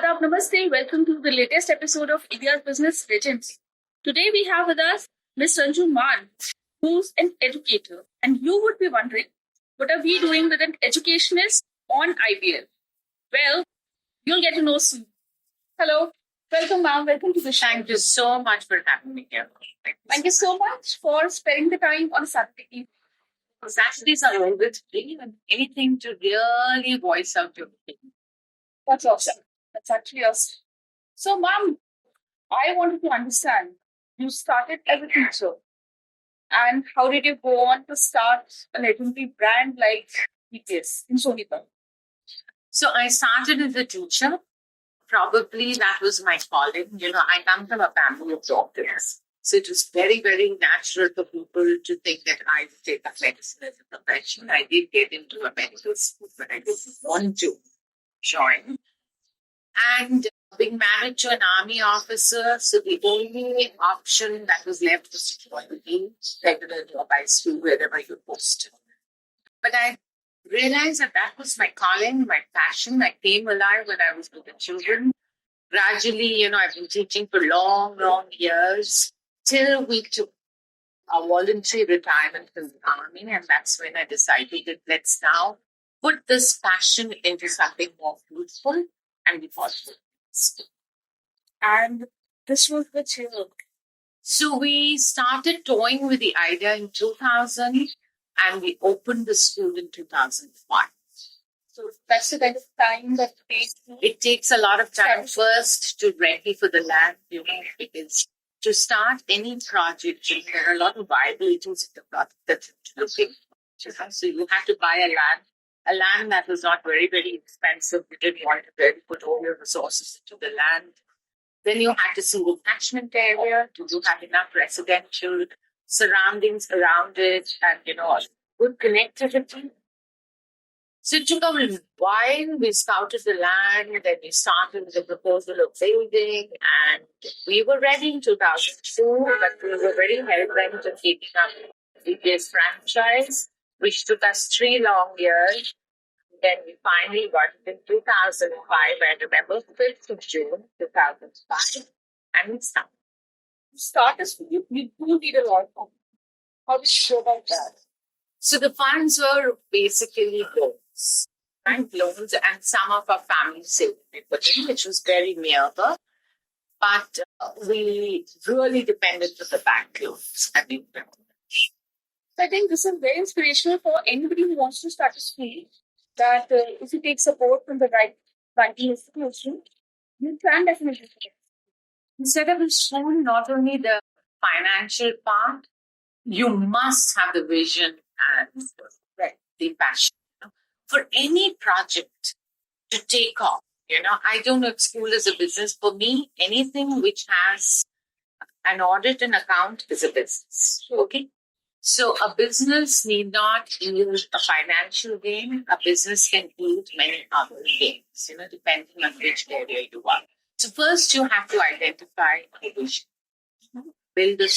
Adab, Namaste. Welcome to the latest episode of India's Business Legends. Today we have with us Ms. Ranjoo Mann, who's an educator. And you would be wondering, what are we doing with an educationist on IBL? Well, you'll get to know soon. Hello. Welcome, ma'am. Welcome to the show. Thank you so much for having me here. Thank you so much for sparing the time on a Saturday evening. Saturdays are always free and anything to really voice out your opinion. That's awesome. That's actually awesome. So, ma'am, I wanted to understand, you started as a teacher. And how did you go on to start a legendary brand like DPS in Sonepat? So I started as a teacher. Probably that was my calling. I come from a family of doctors. So it was very, very natural for people to think that I would take up medicine as a profession. I did get into a medical school, but I didn't want to join. And being married to an army officer, so the only option that was left was to join the regular job I school wherever you're posted. But I realized that that was my calling, my passion. I came alive when I was with the children. Gradually, I've been teaching for long, long years till we took a voluntary retirement from the army. And that's when I decided that let's now put this passion into something more fruitful and be positive. And this was the year. So we started toying with the idea in 2000 and we opened the school in 2001. So that's the kind of time that it takes a lot of time first to ready for the land, because to start any project, there are a lot of viabilities in the project that's looking. So you have to buy a land that was not very, very expensive. You didn't want to really put all your resources into the land. Then you had to see the catchment area. Do you have enough residential surroundings around it and, good connectivity? So it took a while. We scouted the land, then we started the proposal of building, and we were ready in 2002, but we were very hell-bent on keeping up the DPS franchise, which took us 3 long years. Then we finally got it in 2005, I remember, 5th of June, 2005, and we started. Starters, you do need a lot of money. How did you go about that? So the funds were basically loans, bank loans, and some of our family savings, which was very meager. But we really depended on the bank loans. I think this is very inspirational for anybody who wants to start a school, that if you take support from the right banking institution, you can definitely do it. Instead of a school, not only the financial part, you must have the vision and the passion. For any project to take off, I don't know if school is a business. For me, anything which has an audit and account is a business. Okay? So a business need not yield a financial gain. A business can yield many other gains, depending on which area you are. So first you have to identify a vision. Build a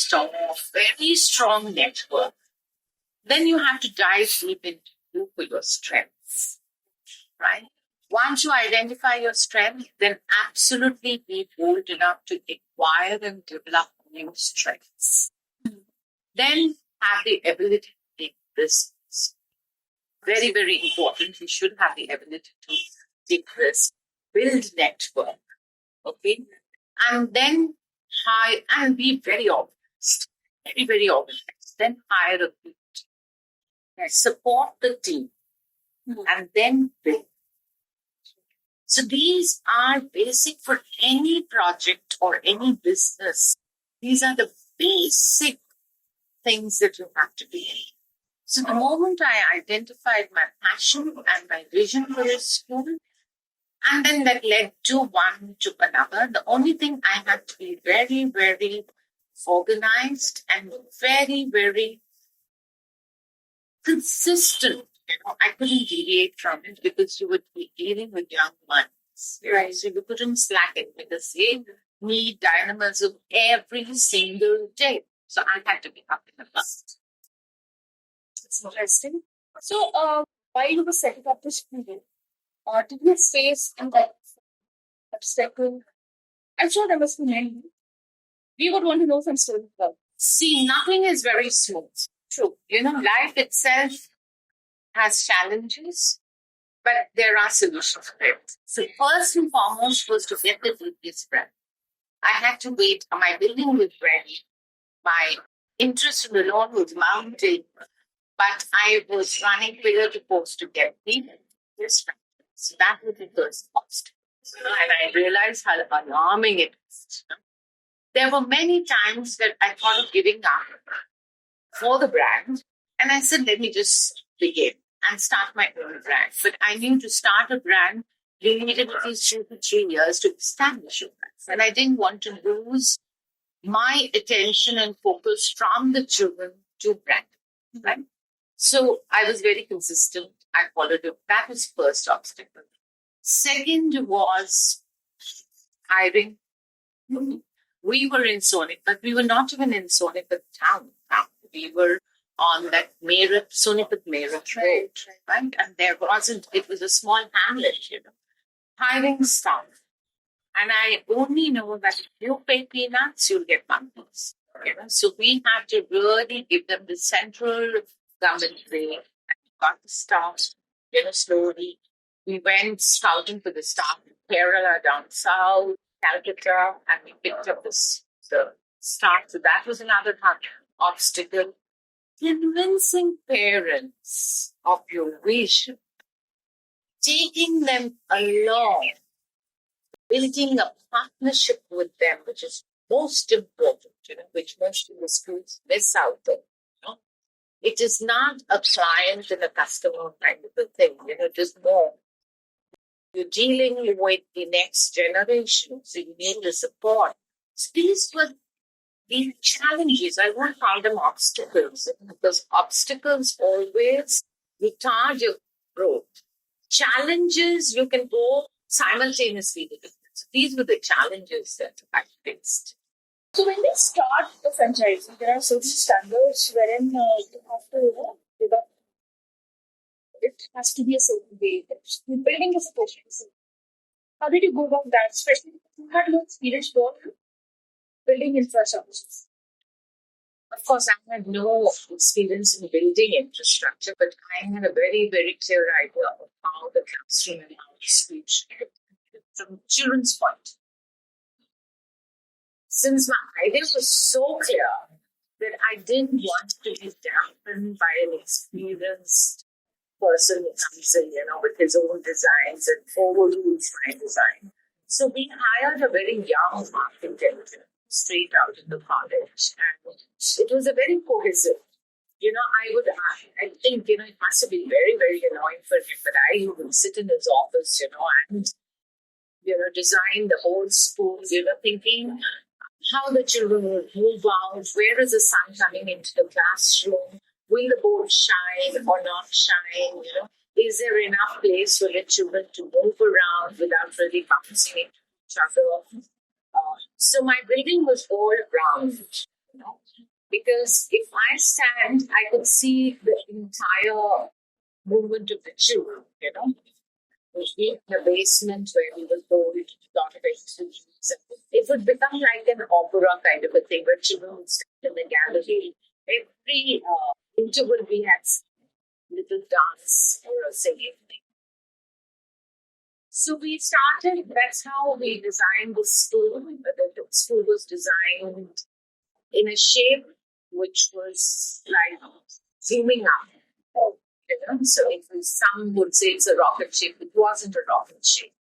very strong network. Then you have to dive deep into for your strengths, right? Once you identify your strength, then absolutely be bold enough to acquire and develop new strengths. Then have the ability to take risks. Very, very important. You should have the ability to take risks, build network, okay? And then hire and be very organized. Very, very organized. Then hire a team. Support the team. And then build. So these are basic for any project or any business. These are the basic things that you have to do. So the moment I identified my passion and my vision for a school, and then that led to one to another, the only thing I had to be very, very organized and very, very consistent. I couldn't deviate from it because you would be dealing with young minds. Right? So you couldn't slack it because they need dynamism every single day. So I had to be up in the front. It's interesting. So while you were setting up this school, did you face in that obstacle? I'm sure there must be many. We would want to know from student club. See, nothing is very smooth. True. Life itself has challenges, but there are solutions for it. So first and foremost was to get the DPS brand. I had to wait. My building was ready. My interest in the loan was mounting, but I was running pillar to post to get the DPS brand. So that was the first obstacle. And I realized how alarming it was. There were many times that I thought of giving up for the brand. And I said, let me just begin and start my own brand. But I knew to start a brand, you needed at least 2 to 3 years to establish a brand. And I didn't want to lose my attention and focus from the children to brand. Right? So I was very consistent. I followed it. That was first obstacle. Second was hiring. We were in Sonepat, but we were not even in Sonepat town. We were on that Sonepat Meerut road, right? And it was a small hamlet, hiring staff. And I only know that if you pay peanuts, you'll get monkeys. So we had to really give them the central government way and got the staff, slowly. We went scouting for the staff in Kerala, down south, Calcutta, and we picked up the staff. So that was another obstacle. Convincing parents of your vision, taking them along, building a partnership with them, which is most important, which most of the schools miss out on. It is not a client and a customer kind of a thing, just more. You're dealing with the next generation, so you need the support. So these were the challenges. I won't call them obstacles, because obstacles always retard your growth. Challenges, you can go simultaneously with it. So these were the challenges that I faced. So when we start the franchising, there are certain standards wherein you have to give up. It has to be a certain way. The building is supposed to be certain. How did you go about that? Especially if you had no experience for building infrastructure. Of course, I had no experience in building infrastructure, but I had a very, very clear idea of how the classroom and how the school should be from children's point. Since my idea was so clear that I didn't want to be dampened by an experienced person who comes in, with his own designs and overrules my design. So we hired a very young architect straight out of the college, and it was a very cohesive. I think, it must have been very, very annoying for him, but I would sit in his office, and, design the whole school, thinking how the children will move out, where is the sun coming into the classroom, will the board shine or not shine, is there enough place for the children to move around without really bouncing into each other? So my building was all round, because if I stand, I could see the entire movement of the children, in the basement where we were told a lot of exhibitions. It would become like an opera kind of a thing where children would stand in the gallery. Every interval we had little dance or a singing thing. So we started, that's how we designed the school. The school was designed in a shape which was like zooming up. So some would say it's a rocket shape. It wasn't a rocket shape.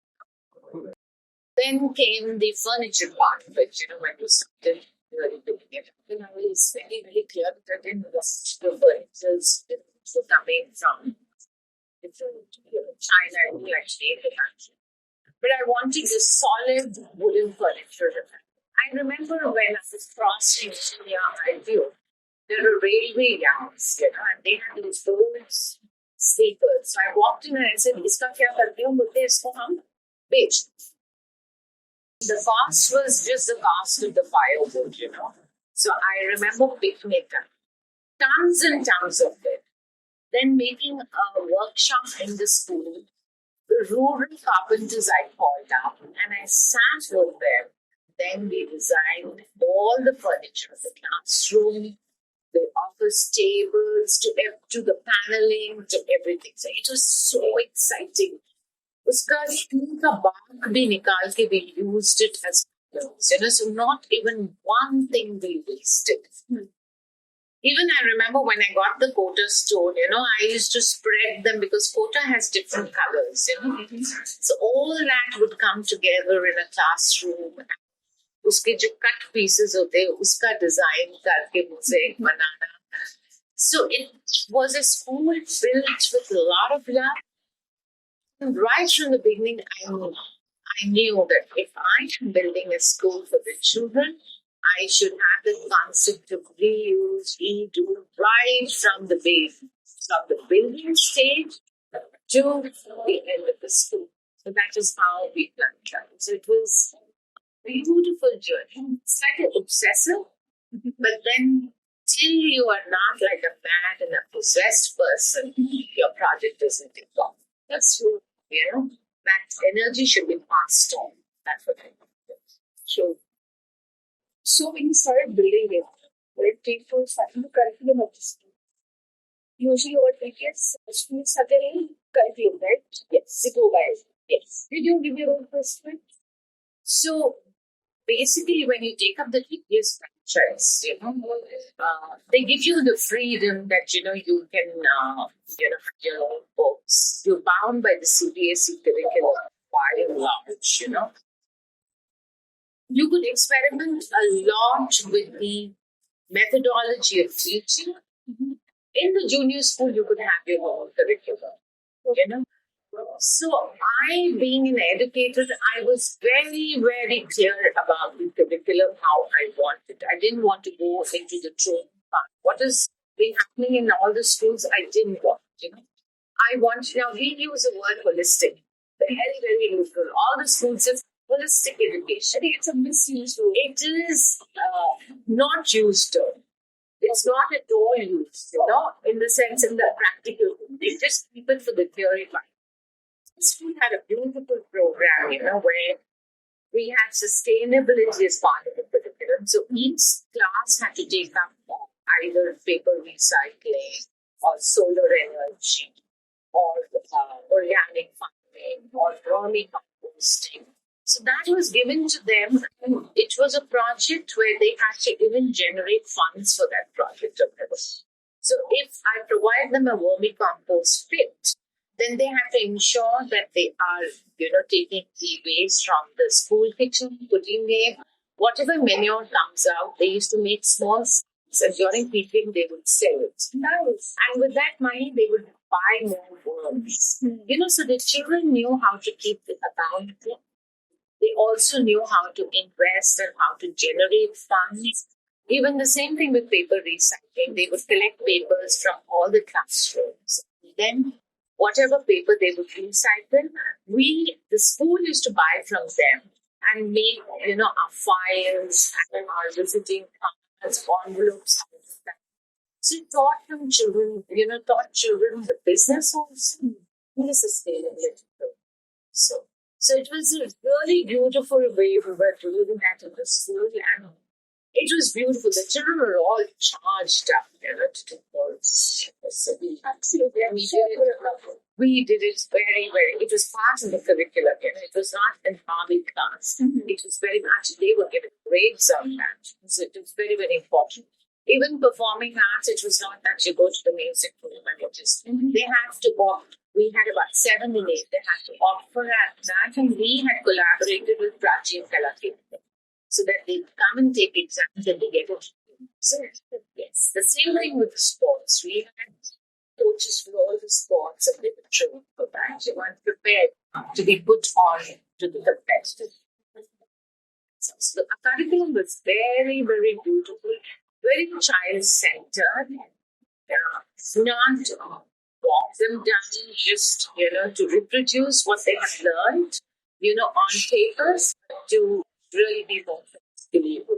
Then came the furniture part, which, when we started really doing it, it's very, very clear that I didn't watch the furnitures coming from China and actually the country. But I wanted a solid wooden furniture. I remember when I was crossing India, IBL, there were railway gangs, and they had these old sleepers. So I walked in and I said, "Iska kya karti ho? Mujhe isko hum bech." The cost was just the cost of the firewood, So I remember picking it up. Tons and tons of it. Then making a workshop in the school, the rural carpenters I called up and I sat with them. Then we designed all the furniture, the classroom, the office tables, to the paneling, to everything. So it was so exciting. उसका steel का बाग भी निकाल के we used it as pillows, so not even one thing we wasted. Even I remember when I got the Kota stone, I used to spread them because Kota has different colors, So all that would come together in a classroom. उसके जो cut pieces होते हैं, उसका design करके मुझे बनाना. So it was a school built with a lot of love. And right from the beginning, I knew that if I am building a school for the children, I should have the concept of reuse, redo, right from the base, from the building stage to the end of the school. So that is how we planned that. So it was a beautiful journey. It's like an obsessive, but then till you are not like a mad and a possessed person, your project doesn't take off. That's true. That energy should be passed on. That's what I think. Sure. So when you started building it, it takes to starting the curriculum of the school. Usually our previous students have their own curriculum, right? Yes. They go by. Yes. Did you give your own perspective? So basically, when you take up the DPS franchise, they give you the freedom that you can have your own books. You're bound by the CBSE curriculum by and large. You could experiment a lot with the methodology of teaching. In the junior school, you could have your own curriculum. So I, being an educator, I was very, very clear about the curriculum, how I wanted. I didn't want to go into the training part. What has been happening in all the schools, I didn't want. I want, now we use the word holistic. Very, very neutral. All the schools just holistic education. I think it's a misused word. It is not used. It's not at all used, in the sense, in the practical. They just keep it for the theory part. School had a beautiful program, where we had sustainability as part of the curriculum. So each class had to take up either paper recycling or solar energy or organic farming or vermicomposting. So that was given to them. And it was a project where they had to even generate funds for that project. So if I provide them a vermicompost pit, then they have to ensure that they are, taking the waste from the school kitchen, putting in whatever manure comes out. They used to make small sacks, and during picking, they would sell it. Nice. And with that money, they would buy more worms. So the children knew how to keep the account. They also knew how to invest and how to generate funds. Even the same thing with paper recycling. They would collect papers from all the classrooms. Then whatever paper they would recycle, the school used to buy from them and make, our files and our visiting cards, envelopes. So it taught children the business also, and the sustainability. So it was a really beautiful way we were doing that in the school, and it was beautiful. The children were all charged up, to do those. So we did it very, very. It was part of the curriculum. It was not an hobby class. It was very much. They were given grades on that. So it was very, very important. Even performing arts, it was not that you go to the music room and you just. They have to opt. We had about 7 and 8. They had to opt for that, and we had collaborated with Prachi and Kalaki, so that they come and take exams and they get it. So, yes, the same thing with sports. We had coaches for all the sports, and they were trained for that. They weren't prepared to be put on to the competitive. So the curriculum was very, very beautiful, very child-centered. Not walk them down just, to reproduce what they have learned, on papers, to really be more believable.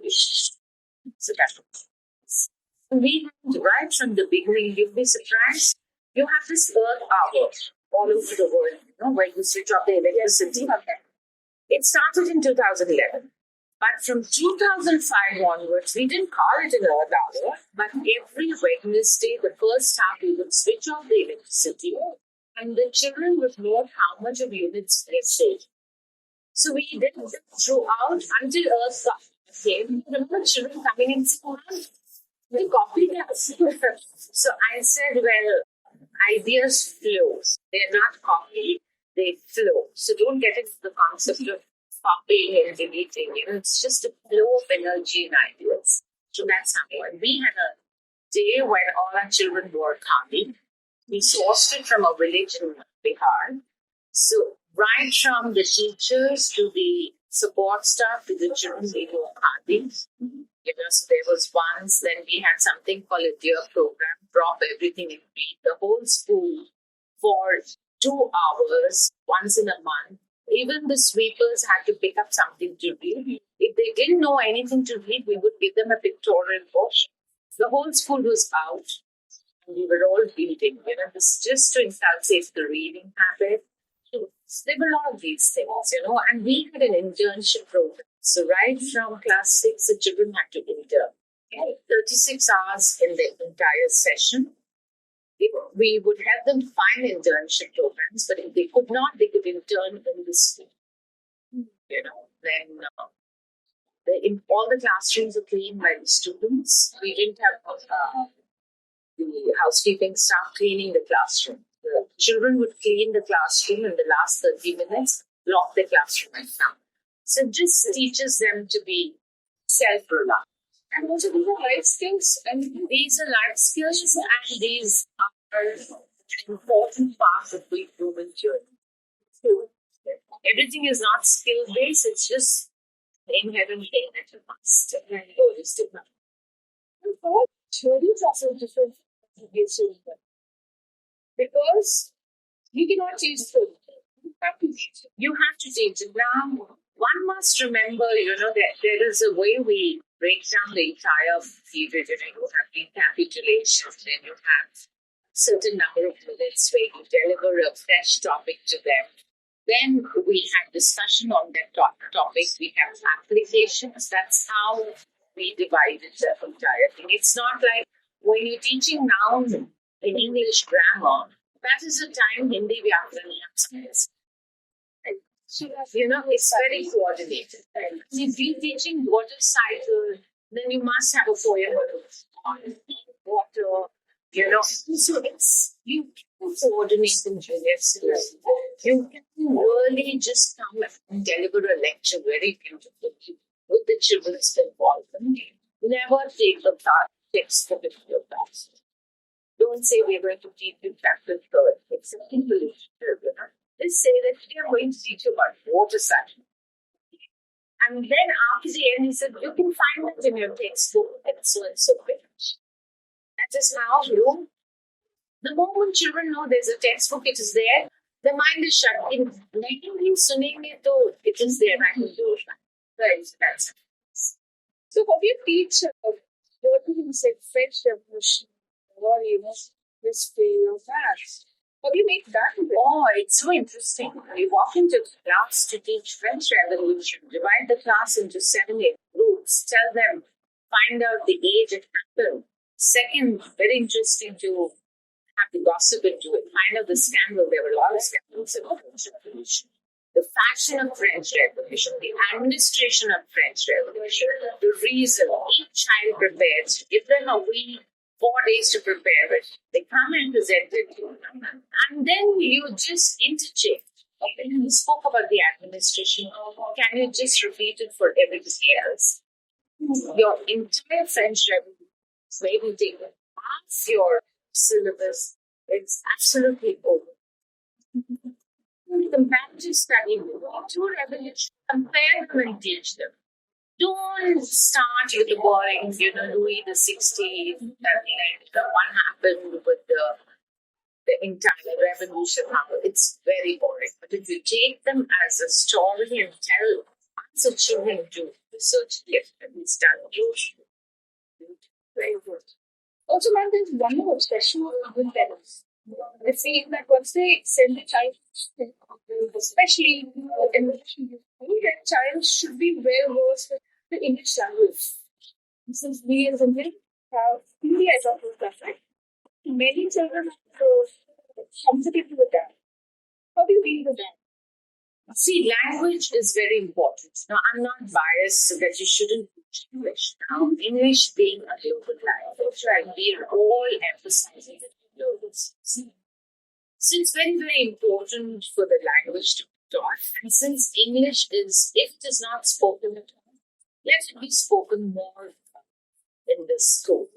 So that's what we had right from the beginning. You'll be surprised. You have this Earth Hour all over the world. where you switch off the electricity. It started in 2011. But from 2005 onwards, we didn't call it an earth hour, but every Wednesday, the first half, we would switch off the electricity and the children would know how much of units they saved. So we did it throughout until Earth came. Remember children coming in saying, they copied us. So I said, well, ideas flow. They're not copied, they flow. So don't get into the concept of copying and deleting. It's just a flow of energy and ideas. So that's how we had a day when all our children wore khadi. We sourced it from a village in Bihar. So right from the teachers to the support staff to the children, they wore khadi. So there was once, then we had something called a deer program, drop everything in read. The whole school for 2 hours, once in a month. Even the sweepers had to pick up something to read. If they didn't know anything to read, we would give them a pictorial book. The whole school was out. And we were all reading. This just to inculcate the reading habit. So there were a lot of these things, and we had an internship program. So right from class 6, the children had to intern. 36 hours in the entire session. We would help them find internship programs, but if they could not, they could intern in the school. Then all the classrooms are cleaned by the students. We didn't have the housekeeping staff cleaning the classroom. The children would clean the classroom in the last 30 minutes, lock the classroom and come. So just teaches them to be self-reliant. And also these are life skills. And these are life skills, and these are an important part of the human journey. So everything is not skill-based, it's just the inherent thing that you must. Theories are so different because you cannot change the You have to teach it. Now, one must remember, that there is a way we break down the entire period. You have recapitulations, then you have certain number of minutes where you deliver a fresh topic to them. Then we have discussion on that topic. We have applications. That's how we divided the entire thing. It's not like when you're teaching now in English grammar, that is the time Hindi Vyakaran happens. It's very coordinated. If you're teaching water cycle, then you must have a poem on water. So it's you can coordinate in units. You can really just come and deliver a lecture very beautifully with the children's involvement. Never take the textbook into your class. Don't say we're going to teach you chapter 3rd. It's a English literature. Just say that we are going to teach you about water cycle. And then after the end, he said, you can find it in your textbook and so page. That is how the moment children know there's a textbook, it is there, the mind is shut. In reading, sunenge, to it is there. I can do it. Right, that's it. So, how do you teach what you said, French Revolution or history or facts? How do you make that? Oh, it's so interesting. We walk into class to teach French Revolution, divide the class into 7, 8 groups, tell them, find out the age it happened. Second, very interesting to have the gossip into it, find out the scandal. There were a lot of scandals in the French Revolution. The fashion of French Revolution, the administration of French Revolution, the reason each child prepares, give them a week, 4 days to prepare it. They come and present it to them. And then you just interchange. Okay, you spoke about the administration. Can you just repeat it for everybody else? Your entire French Revolution, maybe take half your syllabus. It's absolutely over. Comparative study, two revolutions, compare them and teach them. Don't start with the boring, Louis the 16th, what happened with the entire revolution. It's very boring. But if you take them as a story and tell lots of children to research it, and it's done. Very good. Also, ma'am, there's one more obsession with parents. I feel that once they send the child, especially in the child should be well versed with the English language. Since we as Indian have Hindi as our first language, many children are comfortable with that. How do you deal with that? See, language is very important. Now, I'm not biased so that you shouldn't teach English. Now, English being a global language, right? We are all emphasizing the global since very, very important for the language to be taught. And since English is, if it is not spoken at all, let it be spoken more in the school.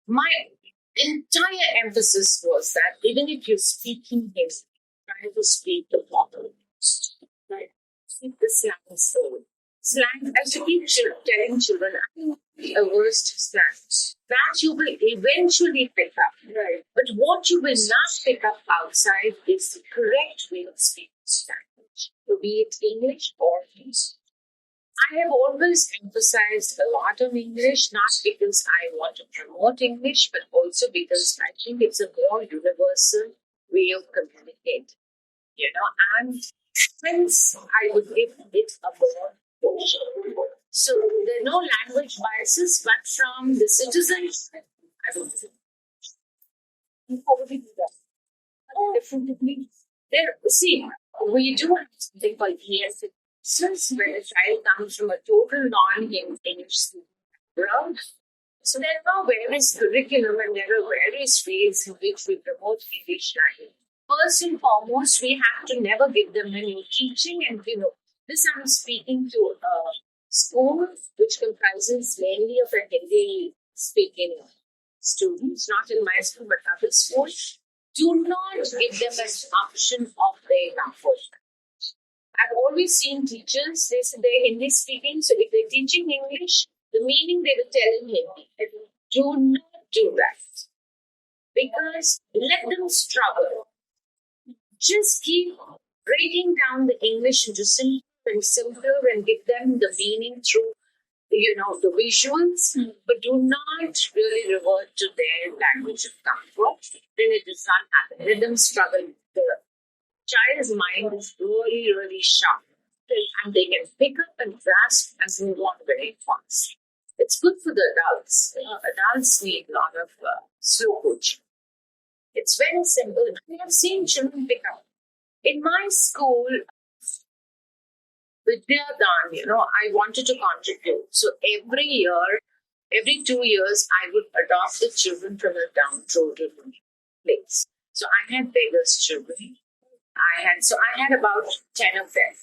My entire emphasis was that even if you're speaking Hindi, try to speak the proper language. Right? Speak the slang soul. Slang, I should keep telling children, I'm averse to slang. That you will eventually pick up. Right. But what you will not pick up outside is the correct way of speaking language, be it English or Hindi. I have always emphasized a lot on English, not because I want to promote English, but also because I think it's a more universal way of communicating. And since I would give it a more portion. So there are no language biases, but from the citizens, I would say. You probably do that. Different techniques. See, we do have something called ES since where a child comes from a total non-English background. So there are various curriculum and there are various ways in which we promote English language. First and foremost, we have to never give them a new teaching, and this I'm speaking to a school which comprises mainly of a Hindi speaking students, not in my school but other schools. Do not give them an option of their language. I've always seen teachers, they say they're Hindi speaking, so if they're teaching English, the meaning they will tell in Hindi. Do not do that. Because let them struggle. Just keep breaking down the English into simpler and give them the meaning through, the visuals, but do not really revert to their language of comfort. Then it does not happen. Let them struggle. The child's mind is really, really sharp, and they can pick up and grasp and move on very fast. It's good for the adults. Adults need a lot of slow coaching. It's very simple. I have seen children pick up. In my school, Vidyadan, I wanted to contribute. So every year, every 2 years, I would adopt the children from a downtrodden place. So I had beggars children. I had about 10 of them.